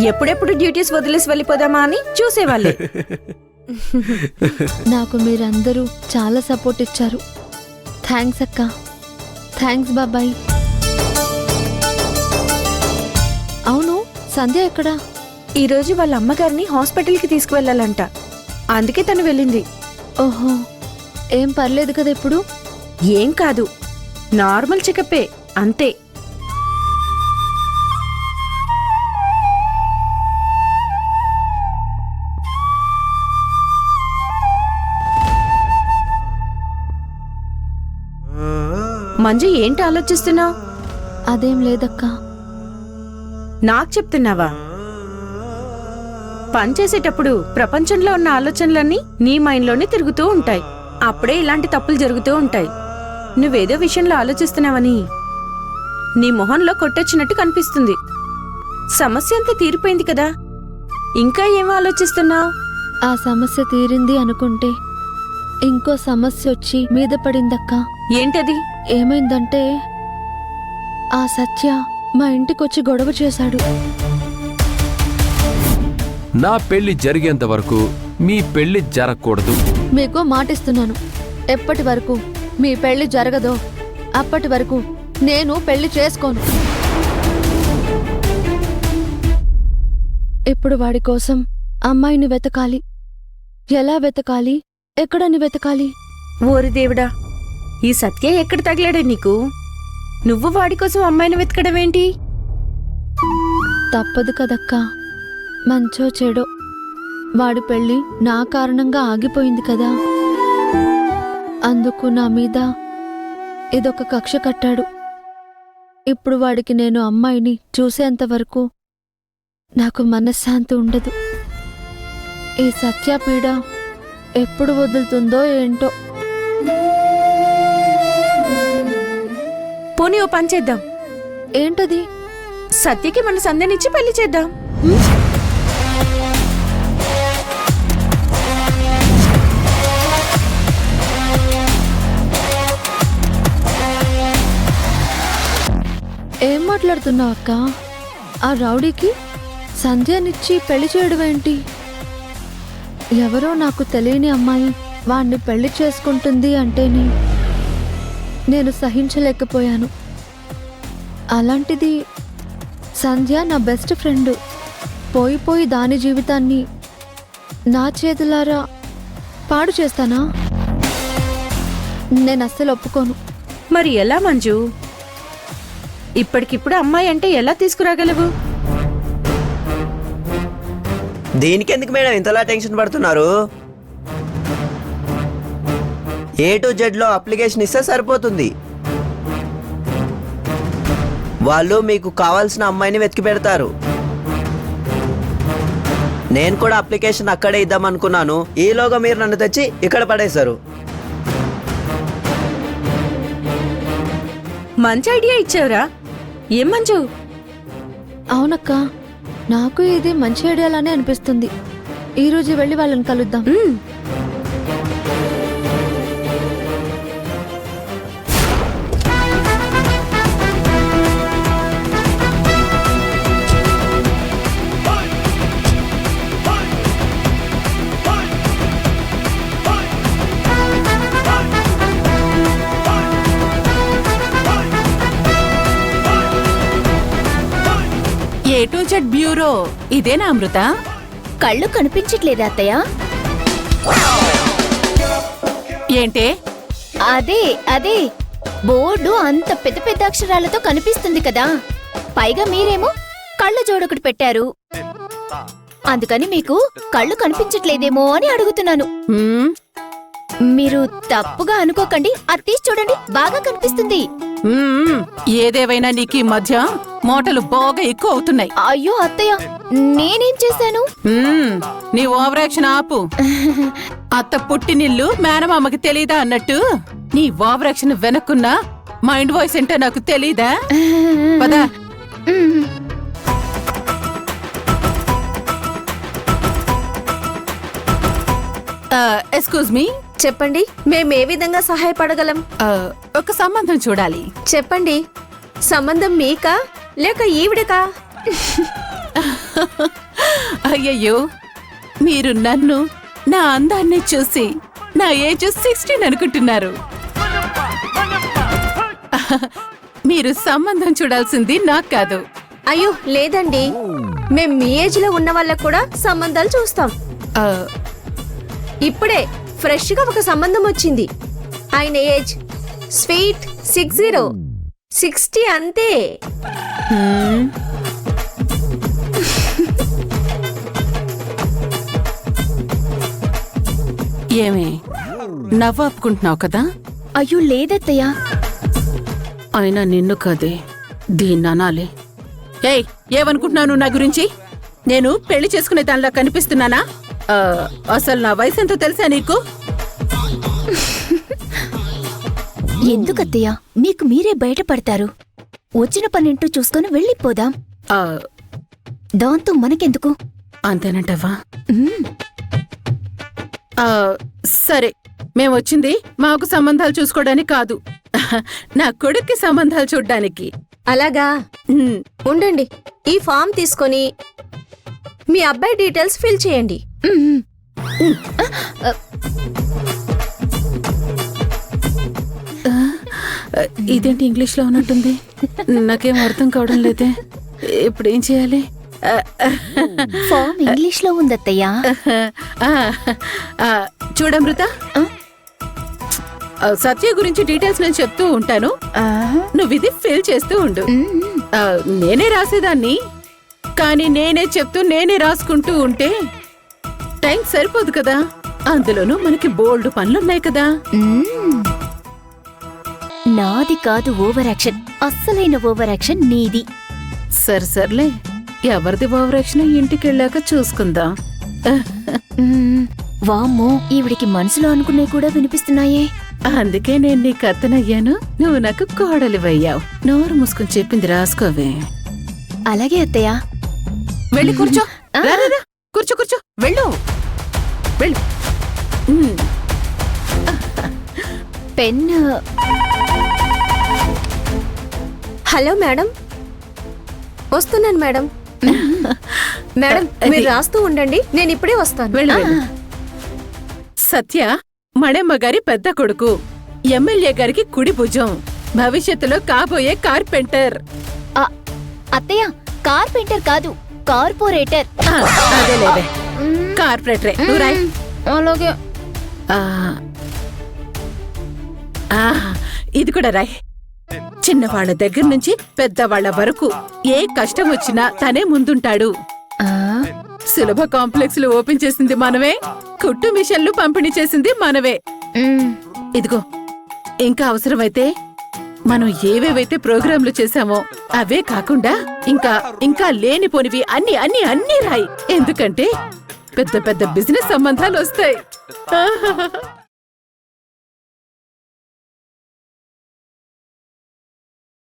ఎప్పుడెప్పుడు డ్యూటీస్ వదిలేసి వెళ్ళిపోదామా అని చూసేవాళ్ళు. నాకు మీరందరూ చాలా సపోర్ట్ ఇచ్చారు. థ్యాంక్స్ అక్క. థ్యాంక్స్ బాబాయ్. అవును, సంధ్య ఎక్కడా? ఈరోజు వాళ్ళ అమ్మగారిని హాస్పిటల్కి తీసుకువెళ్ళాలంట, అందుకే తను వెళ్ళింది. ఓహో, ఏం పర్లేదు కదా ఇప్పుడు? ఏం కాదు, నార్మల్ చెకప్పే అంతే. మంజు, ఏంటి ఆలోచిస్తున్నావు? అదేం లేదక్కా. నాకు చెప్తున్నావా? పనిచేసేటప్పుడు ప్రపంచంలో ఉన్న ఆలోచనలన్నీ నీ మైండ్లోనే తిరుగుతూ ఉంటాయి. అప్పుడే ఇలాంటి తప్పులు జరుగుతూ ఉంటాయి. నువ్వేదో విషయంలో ఆలోచిస్తున్నావని నీ మొహంలో కొట్టొచ్చినట్టు కనిపిస్తుంది. సమస్య అంతా తీరిపోయింది కదా, ఇంకా ఏం ఆలోచిస్తున్నావు? ఆ సమస్య తీరింది అనుకుంటే ఇంకో సమస్య వచ్చి మీద పడిందక్కా. ఏంటది? ఏమైందంటే ఆ సత్య మా ఇంటికొచ్చి గొడవ చేశాడు. నా పెళ్లి జరిగేంత వరకు మీ పెళ్లి జరగకూడదు. మీకు మాటిస్తున్నాను, ఎప్పటి వరకు మీ పెళ్లి జరగదో అప్పటి వరకు నేను పెళ్లి చేసుకోను. ఇప్పుడు వాడి కోసం అమ్మాయిని వెతకాలి. ఎలా వెతకాలి, ఎక్కడని వెతకాలి? ఓరి దేవుడా, ఈ సత్య ఎక్కడ తగిలాడే నీకు? నువ్వు వాడి కోసం అమ్మాయిని వెతకడమేంటి? తప్పదు కదక్కా, మంచో చెడో వాడి పెళ్లి నా కారణంగా ఆగిపోయింది కదా. అందుకు నా మీద ఇదొక కక్ష కట్టాడు. ఇప్పుడు వాడికి నేను అమ్మాయిని చూసేంతవరకు నాకు మనశ్శాంతి ఉండదు. ఈ సత్యపీడ ఎప్పుడు వదులుతుందో ఏంటో. పోనీ ఓ పని చేద్దాం. ఏంటది? సత్యకి మన సంధ్యనిచ్చి పెళ్లి చేద్దాం. ఏం మాట్లాడుతున్నావు అక్క? ఆ రౌడీకి సంధ్యనిచ్చి పెళ్లి చేయడం ఏంటి? ఎవరో నాకు తెలియని అమ్మాయి వాణ్ణి పెళ్లి చేసుకుంటుంది అంటేనే నేను సహించలేకపోయాను. అలాంటిది సంధ్య నా బెస్ట్ ఫ్రెండ్. పోయి దాని జీవితాన్ని నా చేతులారా పాడు చేస్తానా? నేను అస్సలు ఒప్పుకోను. మరి ఎలా మంజు? ఇప్పటికిప్పుడు అమ్మాయి అంటే ఎలా తీసుకురాగలవు? దీనికెందుకు మేడం ఇంతలా టెన్షన్ పడుతున్నారు? A to Z లో అప్లికేషన్ ఇస్తే సరిపోతుంది. వాళ్ళు మీకు కావాల్సిన అమ్మాయిని వెతికి పెడతారు. నేను కూడా అప్లికేషన్ అక్కడే ఇద్దాం అనుకున్నాను. ఈలోగా మీరు నన్ను తెచ్చి ఇక్కడ పడేశారు. మంచి ఐడియా ఇచ్చావురా. ఏం మంజు? అవునక్క, నాకు ఇది మంచి ఐడియాలానే అనిపిస్తుంది. ఈరోజు వెళ్ళి వాళ్ళని కలుద్దాం. A to Z బ్యూరో ఇదేనా అమృత? కళ్ళు కనిపించట్లేదా అత్తయ్య? ఏంటే? అదే అదే బోర్డు అంత పెద్ద పెద్ద అక్షరాలతో కనిపిస్తుంది కదా, పైగా మీరేమో కళ్ళ జోడొకటి పెట్టారు. అందుకని మీకు కళ్ళు కనిపించట్లేదేమో అని అడుగుతున్నాను. మీరు తప్పుగా అనుకోకండి, అది తీసి చూడండి, బాగా కనిపిస్తుంది. ఏదేవైనా నీకు ఈ మధ్య మోటలు బాగా ఎక్కువ అవుతున్నాయి. అయ్యో అత్తయ్య, నేనేం చేశాను? నీ ఓవర్ యాక్షన్ ఆపు. అత్త పుట్టినిల్లు మేనమామకి తెలీదా అన్నట్టు నీ ఓవర్ యాక్షన్ వెనక్కున్న మైండ్ వాయిస్ ఏంటో నాకు తెలీదా? పదా. ఎక్స్క్యూజ్ మీ, చెప్పండి, మేమే విధంగా సహాయపడగలం? ఒక సంబంధం చూడాలి. చెప్పండి, సంబంధం మీకా లేక ఈవిడకా? అయ్యయ్యో మీరు నన్ను నా అందాన్ని చూసి నా ఏజ్ 16 అనుకుంటున్నారు. మీరు సంబంధం చూడాల్సింది నాకు కాదు. అయ్యో లేదండి, మేం మీ ఏజ్ లో ఉన్న వాళ్ళకు కూడా సంబంధాలు చూస్తాం. ఆ, ఇప్పుడే ఫ్రెష్ గా ఒక సంబంధం వచ్చింది. ఆయన ఏజ్ స్వీట్ 60 అంతే. ఏమే నవ్వాపుకుంటున్నావు కదా? అయ్యో లేదత్తయ్య. అయినా నిన్ను కదే దీన్ని అనాలి. ఏయ్ ఏమనుకుంటున్నావు నువ్వు నా గురించి? నేను పెళ్లి చేసుకునే దానిలా కనిపిస్తున్నానా? అసలు నా వయసు ఎంతో తెలుసా నీకు? ఎందుకత్తయ్య మీకు మీరే బయటపడతారు? వచ్చిన పనింటూ చూసుకొని వెళ్ళిపోదాం. ఆ, దాంతో మనకెందుకు? అంతేనంటవా? మ్మ్. సరే, మేమొచ్చింది మాకు సంబంధాలు చూసుకోవడానికి కాదు, నా కొడుక్కి సంబంధాలు చూడ్డానికి. అలాగా, ఉమ్, ఉండండి. ఈ ఫామ్ తీసుకొని మీ అబ్బాయి డీటెయిల్స్ ఫిల్ చేయండి. మ్మ్. ఇదేంటి ఇంగ్లీష్లో ఉన్నట్టుంది? నాకేం అర్థం కావడం లేదే. ఇప్పుడు ఏం చేయాలి? ఫామ్ ఇంగ్లీష్ లో ఉందత్తయ్య. ఆ, ఆ, చూడమృత, సత్య గురించి డీటెయిల్స్ నేను చెప్తూ ఉంటాను, నువ్వు ఇది ఫిల్ చేస్తూ ఉండు. నేనే రాసేదాన్ని, కానీ నేనే చెప్తూ నేనే రాసుకుంటూ ఉంటే టైం సరిపోదు కదా. అందులోనూ మనకి బోల్డ్ పనులున్నాయి కదా. మ్మ్. నాది కాదు ఓవర్ యాక్షన్, అస్సలైన ఓవర్ యాక్షన్ నీది. సర్లే, ఎవరిది ఓవరాక్షన్ ఇంటికి వెళ్ళాక చూసుకుందాం. మ్మ్. వామ్మో, ఈవిడికి మనసులో అనుకునే కూడా వినిపిస్తున్నాయే. అందుకే నేను నీకు అత్తనయ్యాను, నువ్వు నాకు కోడలివయ్యావు. నోరు మూసుకుని చెప్పింది రాసుకోవే. అలాగే అత్తయ్య. వెళ్ళి కూర్చో. రా, రా, రా. కూర్చో కూర్చో, వెళ్ళు వెళ్ళు. పెన్. హలో మేడం, వస్తున్నాను మేడం. మేడం మీరు రాస్తూ ఉండండి, నేను ఇప్పుడే వస్తాను. వెళ్ళు, వెళ్ళు. సత్య మణెమ్మ గారి పెద్ద కొడుకు, ఎమ్మెల్యే గారికి కుడి భుజం, భవిష్యత్తులో కాబోయే కార్పెంటర్. అత్తయ్య, కార్పెంటర్ కాదు, కార్పొరేటర్. అదేలేవే, కార్పొరేటరే. నువ్వు రాయ్. అలాగే. ఇది కూడా రాయ్. చిన్నవాళ్ల దగ్గర నుంచి పెద్దవాళ్ల వరకు ఏ కష్టం వచ్చినా తనే ముందుంటాడు. సులభ కాంప్లెక్స్లు ఓపెన్ చేసింది మనమే, కుట్టు మిషన్లు పంపిణీ చేసింది మనమే. ఇదిగో, ఇంకా అవసరమైతే మనం ఏవేవైతే ప్రోగ్రాంలు చేశామో అవే కాకుండా ఇంకా ఇంకా లేనిపోనివి అన్ని అన్ని అన్ని రాయి. ఎందుకంటే పెద్ద పెద్ద బిజినెస్ సంబంధాలు వస్తాయి.